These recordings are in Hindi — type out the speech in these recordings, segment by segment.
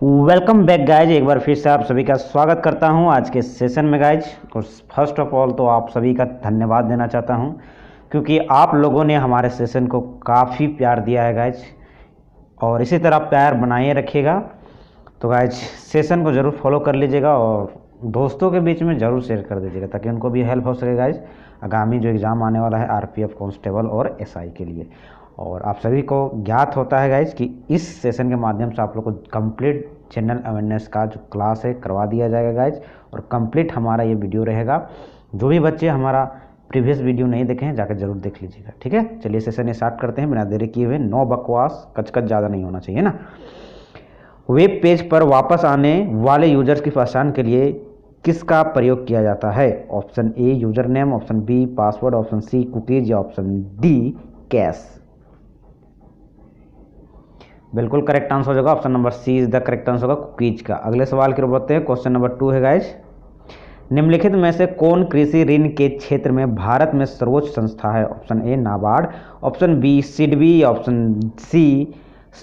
Welcome back guys. एक बार फिर से आप सभी का स्वागत करता हूं आज के सेशन में गाइज। और फर्स्ट ऑफ ऑल तो आप सभी का धन्यवाद देना चाहता हूं क्योंकि आप लोगों ने हमारे सेशन को काफ़ी प्यार दिया है गाइज, और इसी तरह प्यार बनाए रखिएगा। तो गाइज सेशन को ज़रूर फॉलो कर लीजिएगा और दोस्तों के बीच में ज़रूर शेयर कर दीजिएगा ताकि उनको भी हेल्प हो सके गाइज, आगामी जो एग्ज़ाम आने वाला है आरपीएफ कांस्टेबल और एसआई के लिए। और आप सभी को ज्ञात होता है गाइज कि इस सेशन के माध्यम से आप लोग को कंप्लीट जनरल अवेयरनेस का जो क्लास है करवा दिया जाएगा गाइज, और कंप्लीट हमारा ये वीडियो रहेगा। जो भी बच्चे हमारा प्रीवियस वीडियो नहीं देखे हैं जाकर जरूर देख लीजिएगा, ठीक है। चलिए सेशन स्टार्ट करते हैं बिना देरी किए हुए। नो बकवास, कचकच ज़्यादा नहीं होना चाहिए ना। वेब पेज पर वापस आने वाले यूजर्स की पहचान के लिए किसका प्रयोग किया जाता है? Option A user name, option B password, option C cookies या ऑप्शन डी कैश। बिल्कुल करेक्ट आंसर हो जाएगा option number C is the correct answer होगा कुकीज का। अगले सवाल की ओर बढ़ते हैं। क्वेश्चन नंबर 2 है गाइज, निम्नलिखित में से कौन कृषि ऋण के क्षेत्र में भारत में सर्वोच्च संस्था है? Option A NABARD, option B SIDBI, option C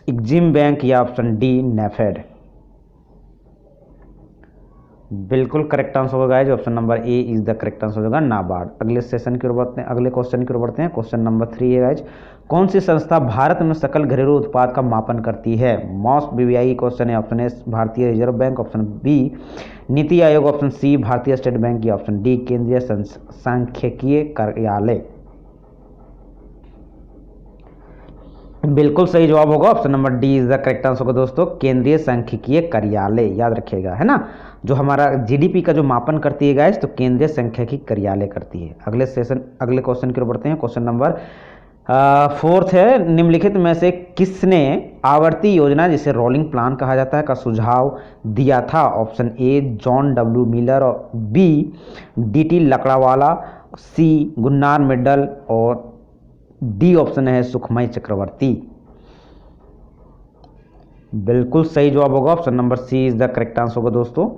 EXIM bank या ऑप्शन डी नेफेड। बिल्कुल करेक्ट आंसर होगा guys option number A is the correct answer होगा नाबार्ड। अगले सेशन की ओर बढ़ते हैं, अगले क्वेश्चन की ओर बढ़ते हैं। क्वेश्चन नंबर 3 है गाइज, कौन सी संस्था भारत में सकल घरेलू उत्पाद का मापन करती है? मॉस बीबीआई क्वेश्चन है। ऑप्शन ए भारतीय reserve bank, option B NITI Aayog, option C भारतीय स्टेट बैंक या ऑप्शन डी केंद्रीय सांख्यिकीय कार्यालय। बिल्कुल सही जवाब होगा option number D is the correct answer होगा दोस्तों, केंद्रीय सांख्यिकीय कार्यालय। याद रखिएगा, है ना। जो हमारा जीडीपी का जो मापन करती है गाइस, तो केंद्रीय सांख्यिकी कार्यालय करती है। अगले क्वेश्चन की ओर बढ़ते हैं। क्वेश्चन नंबर 4 है, निम्नलिखित में से किसने आवर्ती योजना जिसे रोलिंग प्लान कहा जाता है का सुझाव दिया था? ऑप्शन ए जॉन डब्ल्यू मिलर, और बी डीटी लकड़ावाला, सी गुन्नार मिड्डल और डी ऑप्शन है सुखमय चक्रवर्ती। बिल्कुल सही जवाब होगा option number C is the correct answer होगा दोस्तों,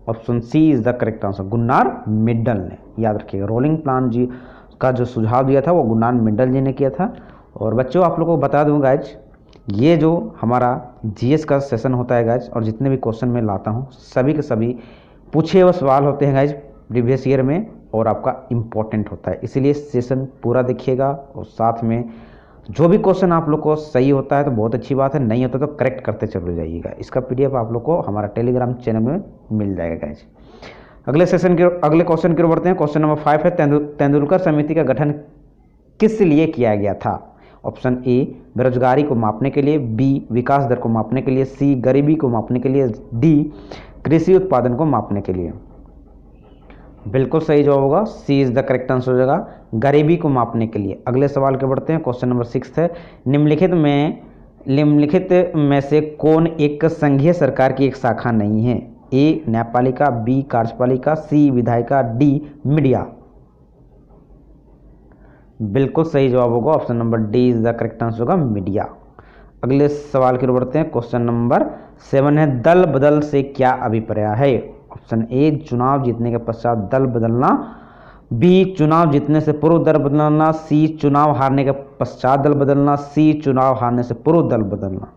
option C is the correct answer, Gunnar Myrdal ने। याद रखिएगा, रोलिंग प्लान जी का जो सुझाव दिया था वो गुन्नार मिड्डल जी ने किया था। और बच्चों आप लोगों को बता दूं गाइज, ये जो हमारा जीएस का सेशन होता है गाइज, और जितने भी क्वेश्चन मैं लाता हूँ सभी के सभी पूछे हुए सवाल होते हैं गाइज प्रीवियस ईयर में, और आपका इम्पोर्टेंट होता है। इसीलिए सेशन पूरा देखिएगा, और साथ में जो भी क्वेश्चन आप लोग को सही होता है तो बहुत अच्छी बात है, नहीं होता तो करेक्ट करते चले जाइएगा। इसका पीडीएफ आप लोग को हमारा टेलीग्राम चैनल में मिल जाएगा गाइज। अगले क्वेश्चन की ओर बढ़ते हैं। क्वेश्चन नंबर 5 है, तेंदुलकर समिति का गठन किस लिए किया गया था? ऑप्शन ए बेरोजगारी को मापने के लिए, बी विकास दर को मापने के लिए, सी गरीबी को मापने के लिए, डी कृषि उत्पादन को मापने के लिए। बिल्कुल सही जवाब होगा, सी इज द करेक्ट आंसर हो जाएगा, गरीबी को मापने के लिए। अगले सवाल के बढ़ते हैं। क्वेश्चन नंबर 6 है, निम्नलिखित में से कौन एक संघीय सरकार की एक शाखा नहीं है? ए न्यायपालिका, बी कार्यपालिका, सी विधायिका, डी मीडिया। बिल्कुल सही जवाब होगा option number D is the correct answer होगा, मीडिया। अगले सवाल की ओर बढ़ते हैं। क्वेश्चन नंबर 7 है, दल बदल से क्या अभिप्राय है? ऑप्शन ए चुनाव जीतने के पश्चात दल बदलना, बी चुनाव जीतने से पूर्व दल बदलना, सी चुनाव हारने के पश्चात दल बदलना, सी चुनाव हारने से पूर्व दल बदलना।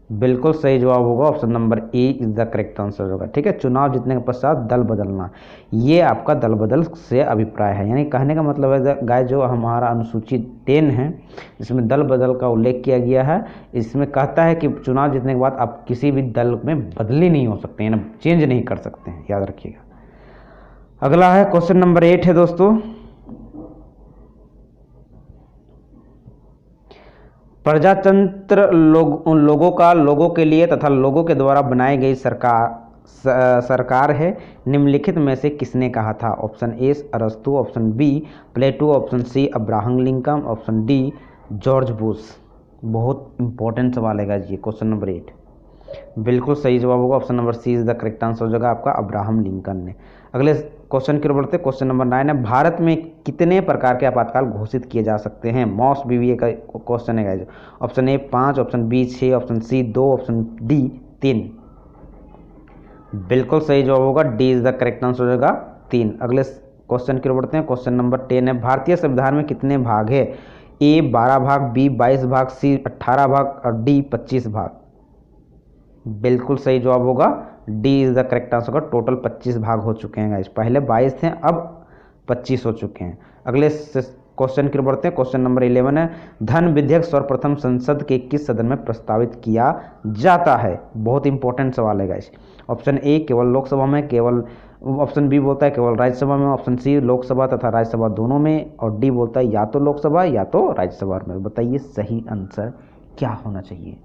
बिल्कुल सही जवाब होगा option number A is the correct answer होगा, ठीक है। चुनाव जीतने के पश्चात दल बदलना, ये आपका दल बदल से अभिप्राय है। यानी कहने का मतलब है गाय, जो हमारा अनुसूची 10 है जिसमें दल बदल का उल्लेख किया गया है, इसमें कहता है कि चुनाव जीतने के बाद आप किसी भी दल में बदली नहीं हो सकते हैं, चेंज नहीं कर सकते हैं, याद रखिएगा। अगला है क्वेश्चन नंबर 8 है दोस्तों, प्रजातंत्र लोगों के लिए तथा लोगों के द्वारा बनाई गई सरकार है, निम्नलिखित में से किसने कहा था? ऑप्शन ए अरस्तु, option B Plato, option C Abraham Lincoln, option D George Bush. बहुत इंपॉर्टेंट सवाल है ये क्वेश्चन नंबर 8। बिल्कुल सही जवाब होगा option number C is the correct answer हो जाएगा आपका, अब्राहम लिंकन ने। अगले क्वेश्चन की ओर बढ़ते हैं। क्वेश्चन नंबर 9 है, भारत में कितने प्रकार के आपातकाल घोषित किए जा सकते हैं? मॉस बीबीए का क्वेश्चन है guys. Option A 5, option B 6, option C 2, option D 3। बिल्कुल सही जवाब होगा, D is the correct answer हो जाएगा 3। अगले क्वेश्चन की ओर बढ़ते हैं। क्वेश्चन नंबर 10 है, भारतीय संविधान में कितने भाग है? ए 12 भाग, बी 22 भाग, सी 18 भाग और डी 25 भाग। बिल्कुल सही जवाब होगा D is the correct answer होगा। टोटल 25 भाग हो चुके हैं गाइस, पहले 22 थे अब 25 हो चुके हैं। अगले क्वेश्चन की ओर बढ़ते हैं। क्वेश्चन नंबर 11 है, धन विधेयक सर्वप्रथम संसद के किस सदन में प्रस्तावित किया जाता है? बहुत इंपॉर्टेंट सवाल है गाइस। ऑप्शन ए केवल लोकसभा में, केवल ऑप्शन बी बोलता है केवल राज्यसभा में, ऑप्शन सी लोकसभा तथा राज्यसभा दोनों में, और डी बोलता है या तो लोकसभा या तो राज्यसभा में। बताइए सही आंसर क्या होना चाहिए?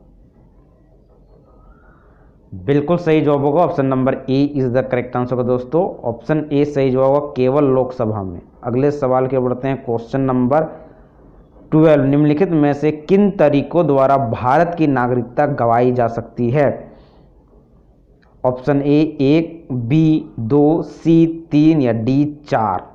बिल्कुल सही जवाब होगा option number A is the correct answer होगा दोस्तों। ऑप्शन ए सही जवाब होगा, केवल लोकसभा में। अगले सवाल के बढ़ते हैं। क्वेश्चन नंबर 12, निम्नलिखित में से किन तरीकों द्वारा भारत की नागरिकता गंवाई जा सकती है? ऑप्शन ए 1, बी 2, सी 3 या डी 4।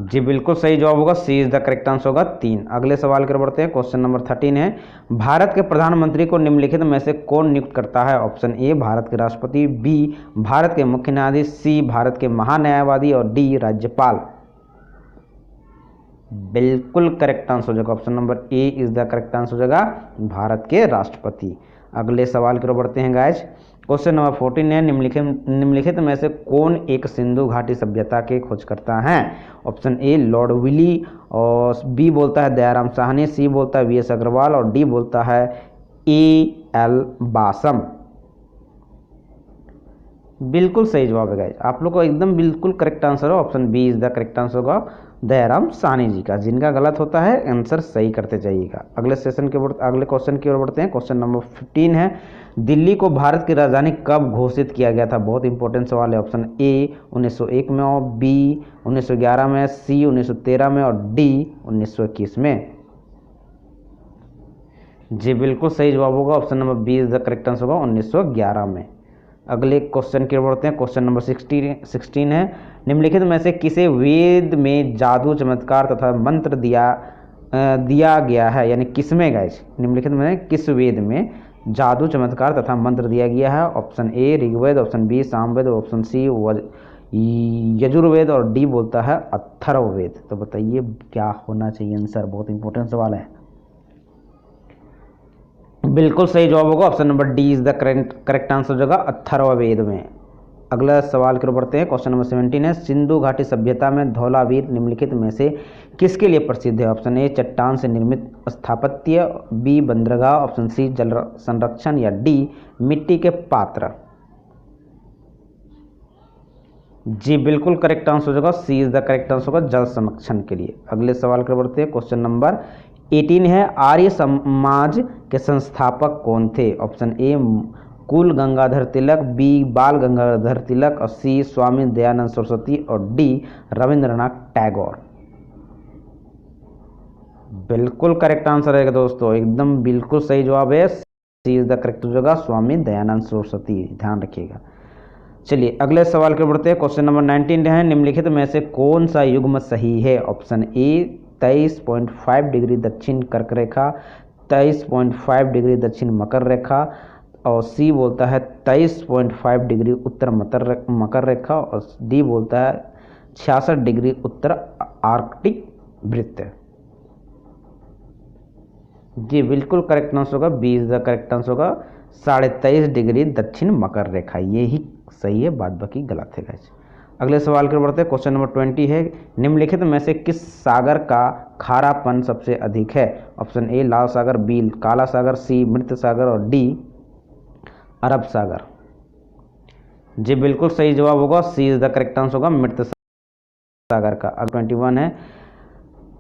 जी बिल्कुल सही जवाब होगा, सी इज द करेक्ट आंसर होगा 3। अगले सवाल की ओर बढ़ते हैं। क्वेश्चन नंबर 13 है, भारत के प्रधानमंत्री को निम्नलिखित में से कौन नियुक्त करता है? ऑप्शन ए भारत के राष्ट्रपति, बी भारत के मुख्य न्यायाधीश, सी भारत के महान्यायवादी और डी राज्यपाल। बिल्कुल करेक्ट आंसर हो जाएगा option number A is the correct answer हो जाएगा, भारत के राष्ट्रपति। अगले सवाल की ओर बढ़ते हैं गाइज। क्वेश्चन नंबर 14 है, निम्नलिखित में से कौन एक सिंधु घाटी सभ्यता के खोजकर्ता हैं? ऑप्शन ए लॉर्ड विली, और बी बोलता है दयाराम साहनी, सी बोलता है वी.एस. अग्रवाल और डी बोलता है ए.एल. बासम। बिल्कुल सही जवाब है गाइज, आप लोग को एकदम बिल्कुल करेक्ट आंसर है। Option B is the correct answer होगा, दयाराम साहनी जी का। जिनका गलत होता है आंसर सही करते जाइएगा। अगले क्वेश्चन की ओर बढ़ते हैं। क्वेश्चन नंबर 15 है, दिल्ली को भारत की राजधानी कब घोषित किया गया था? बहुत इंपॉर्टेंट सवाल है। ऑप्शन ए 1901 में, और बी 1911 में, सी 1913 में और डी 1921 में। जी बिल्कुल सही जवाब होगा, option number B is the correct answer होगा, 1911 में। अगले क्वेश्चन की ओर बढ़ते हैं। क्वेश्चन नंबर 16 है, निम्नलिखित में से किसे वेद में जादू चमत्कार तथा मंत्र दिया गया है? यानी किसमें गाइस, निम्नलिखित में किस वेद में जादू चमत्कार तथा मंत्र दिया गया है? Option A Rigveda, option B Samaveda, option C Yajurveda और डी बोलता है अथर्ववेद। तो बताइए क्या होना चाहिए आंसर? बहुत इंपॉर्टेंट सवाल है। बिल्कुल सही जवाब होगा, option number D is the correct answer होगा, अथर्ववेद में। अगला सवाल की ओर बढ़ते हैं। क्वेश्चन नंबर 17 है, सिंधु घाटी सभ्यता में धौलावीर निम्नलिखित में से किसके लिए प्रसिद्ध है? ऑप्शन ए चट्टान से निर्मित स्थापत्य, बी बंदरगाह, ऑप्शन सी जल संरक्षण या डी मिट्टी के पात्र। जी बिल्कुल करेक्ट आंसर होगा, सी इज द करेक्ट आंसर होगा, जल संरक्षण के लिए। अगले सवाल की ओर बढ़ते हैं। क्वेश्चन नंबर 18 है, आर्य समाज के संस्थापक कौन थे? ऑप्शन ए कुल गंगाधर तिलक, बी बाल गंगाधर तिलक और सी स्वामी दयानंद सरस्वती और डी रविंद्रनाथ टैगोर। बिल्कुल करेक्ट आंसर है दोस्तों, एकदम बिल्कुल सही जवाब है, सी इज द करेक्ट होगा, स्वामी दयानंद सरस्वती। ध्यान रखिएगा। चलिए अगले सवाल के बढ़ते हैं। क्वेश्चन नंबर 19 है, निम्नलिखित में से कौन सा युग्म सही है? ऑप्शन ए 23.5 डिग्री दक्षिण कर्क रेखा, 23.5 डिग्री दक्षिण मकर रेखा और सी बोलता है 23.5 डिग्री उत्तर मकर रेखा और डी बोलता है 66 डिग्री उत्तर आर्कटिक वृत्त। जी बिल्कुल करेक्ट आंसर होगा, B is the correct answer होगा, 23.5 डिग्री दक्षिण मकर रेखा, ये ही सही है, बाद बाकी गलत है गाइस। अगले सवाल की ओर बढ़ते हैं। क्वेश्चन नंबर 20 है, निम्नलिखित में से किस सागर का खारापन सबसे अधिक है? ऑप्शन ए लाल सागर, बी काला सागर, सी मृत सागर और डी अरब सागर। जी बिल्कुल सही जवाब होगा, सी इज द करेक्ट आंसर होगा, मृत सागर का। अब 21 है,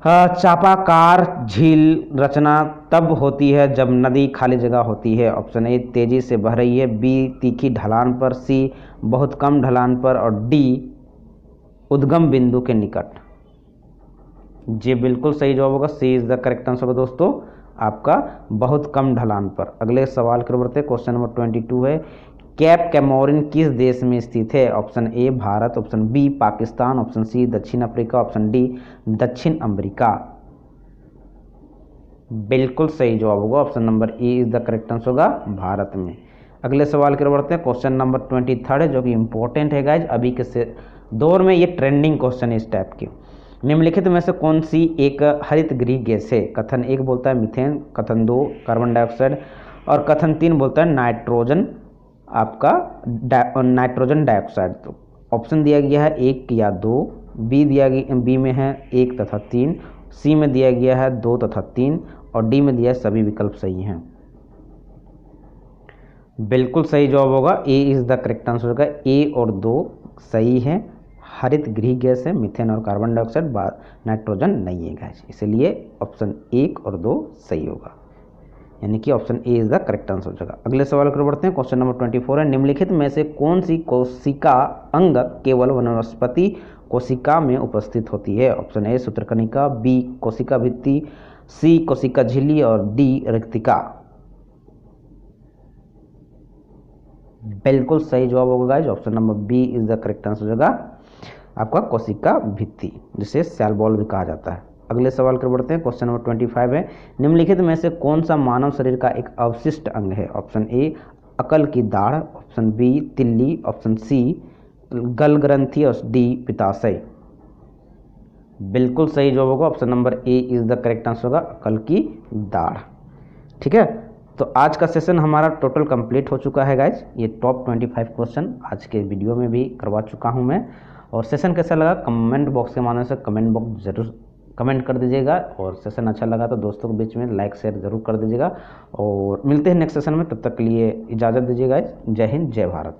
चापाकार झील रचना तब होती है जब नदी खाली जगह होती है। ऑप्शन ए तेजी से बह रही है, बी तीखी ढलान पर, सी बहुत कम ढलान पर और डी उद्गम बिंदु के निकट। जी बिल्कुल सही जवाब होगा, सी इज द करेक्ट आंसर होगा दोस्तों, आपका बहुत कम ढलान पर। अगले सवाल की ओर बढ़ते हैं। क्वेश्चन नंबर 22 है, कैप कैमोरिन किस देश में स्थित है? Option A Bharat, option B Pakistan, option C दक्षिण अफ्रीका, ऑप्शन डी दक्षिण अमेरिका। बिल्कुल सही जवाब होगा, option number A is the correct answer होगा, भारत में। अगले सवाल की ओर बढ़ते हैं। क्वेश्चन नंबर 23 है, जो कि इंपॉर्टेंट है गाइज, अभी के दौर में ये ट्रेंडिंग क्वेश्चन है इस टाइप के। निम्नलिखित में से कौन सी एक हरित गृह गैस है? कथन 1 बोलता है मीथेन, कथन 2 कार्बन डाइऑक्साइड और कथन 3 बोलता है नाइट्रोजन, आपका नाइट्रोजन डाइऑक्साइड। तो ऑप्शन दिया गया है 1 या 2, बी में है 1 तथा 3, सी में दिया गया है 2 तथा 3 और डी में दिया है सभी विकल्प सही हैं। बिल्कुल सही जवाब होगा ए इज द करेक्ट आंसर होगा। ए और 2 सही है। हरित गृह गैस है मीथेन और कार्बन डाइऑक्साइड, नाइट्रोजन नहीं है गैस, इसलिए ऑप्शन 1 और 2 सही होगा, यानी कि option A is the correct answer हो जाएगा। अगले सवाल की ओर बढ़ते हैं। क्वेश्चन नंबर 24 है, निम्नलिखित में से कौन सी कोशिका अंग केवल वनस्पति कोशिका में उपस्थित होती है? ऑप्शन ए सूत्रकणिका, बी कोशिका भित्ति, सी कोशिका झिल्ली और डी रिक्तिका। बिल्कुल सही जवाब होगा guys, option number B is the correct answer हो जाएगा आपका कोशिका भित्ति, जिसे सेल वॉल भी कहा जाता है। अगले सवाल की ओर बढ़ते हैं। क्वेश्चन नंबर 25 है, निम्नलिखित में से कौन सा मानव शरीर का एक अवशिष्ट अंग है? ऑप्शन ए अकल की दाढ़, ऑप्शन बी तिल्ली, ऑप्शन सी गल ग्रंथि और डी पित्ताशय। बिल्कुल सही जवाब होगा, option number A is the correct answer होगा अकल की दाढ़। ठीक है, तो आज का सेशन हमारा टोटल कंप्लीट हो चुका है गाइज। ये टॉप 25 क्वेश्चन आज के वीडियो में भी करवा चुका हूँ मैं। और सेशन कैसा लगा कमेंट बॉक्स के माध्यम से कमेंट बॉक्स जरूर कमेंट कर दीजिएगा, और सेशन अच्छा लगा तो दोस्तों के बीच में लाइक शेयर जरूर कर दीजिएगा। और मिलते हैं नेक्स्ट सेशन में, तब तक के लिए इजाज़त दीजिएगा। जय हिंद, जय भारत।